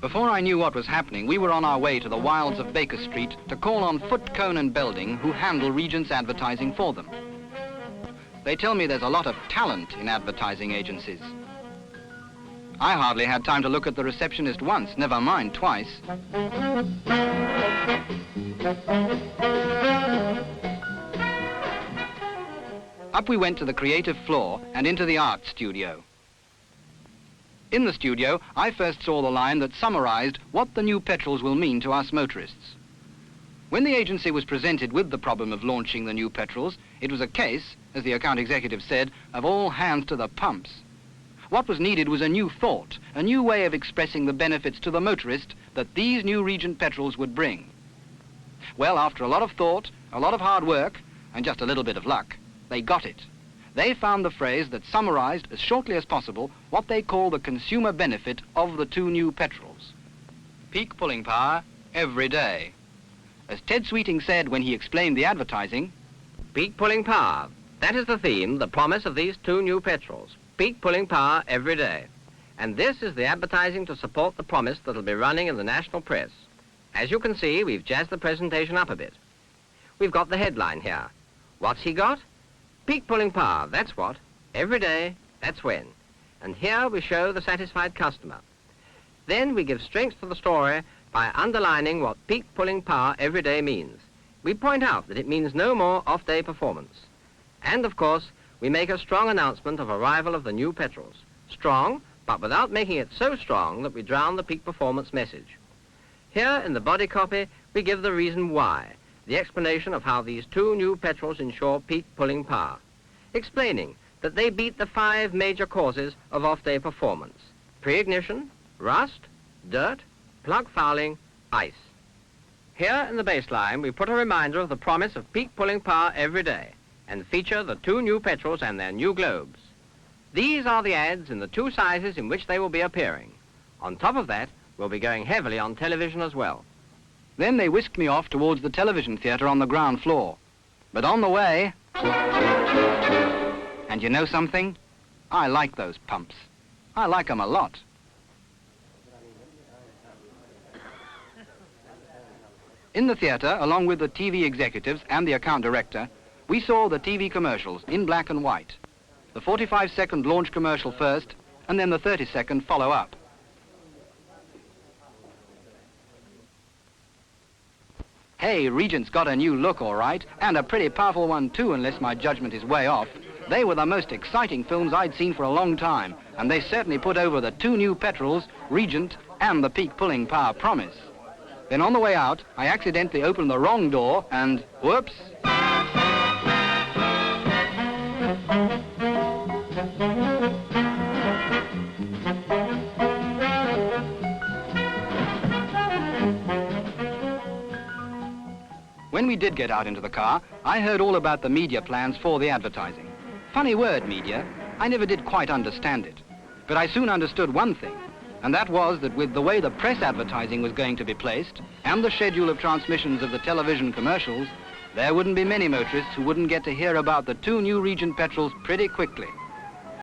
Before I knew what was happening, we were on our way to the wilds of Baker Street to call on Foote, Cone and Belding, who handle Regent's advertising for them. They tell me there's a lot of talent in advertising agencies. I hardly had time to look at the receptionist once, never mind twice. Up we went to the creative floor and into the art studio. In the studio, I first saw the line that summarized what the new petrols will mean to us motorists. When the agency was presented with the problem of launching the new petrols, it was a case, as the account executive said, of all hands to the pumps. What was needed was a new thought, a new way of expressing the benefits to the motorist that these new Regent petrols would bring. Well, after a lot of thought, a lot of hard work, and just a little bit of luck, they got it. They found the phrase that summarized as shortly as possible what they call the consumer benefit of the two new petrols. Peak pulling power every day. As Ted Sweeting said when he explained the advertising, peak pulling power. That is the theme, the promise of these two new petrols. Peak pulling power every day. And this is the advertising to support the promise that'll be running in the national press. As you can see, we've jazzed the presentation up a bit. We've got the headline here. What's he got? Peak pulling power, that's what. Every day, that's when. And here we show the satisfied customer. Then we give strength to the story by underlining what peak pulling power every day means. We point out that it means no more off-day performance. And, of course, we make a strong announcement of arrival of the new petrols. Strong, but without making it so strong that we drown the peak performance message. Here, in the body copy, we give the reason why. The explanation of how these two new petrols ensure peak pulling power, explaining that they beat the 5 major causes of off-day performance: pre-ignition, rust, dirt, plug fouling, ice. Here in the baseline, we put a reminder of the promise of peak pulling power every day and feature the two new petrols and their new globes. These are the ads in the 2 sizes in which they will be appearing. On top of that, we'll be going heavily on television as well. Then they whisked me off towards the television theatre on the ground floor. But on the way... And you know something? I like those pumps. I like them a lot. In the theatre, along with the TV executives and the account director, we saw the TV commercials in black and white. The 45-second launch commercial first, and then the 30-second follow-up. Hey, Regent's got a new look, all right, and a pretty powerful one too, unless my judgment is way off. They were the most exciting films I'd seen for a long time, and they certainly put over the two new petrols, Regent and the peak pulling power promise. Then on the way out, I accidentally opened the wrong door and, whoops. When we did get out into the car, I heard all about the media plans for the advertising. Funny word, media. I never did quite understand it. But I soon understood one thing, and that was that with the way the press advertising was going to be placed and the schedule of transmissions of the television commercials, there wouldn't be many motorists who wouldn't get to hear about the two new Regent petrols pretty quickly.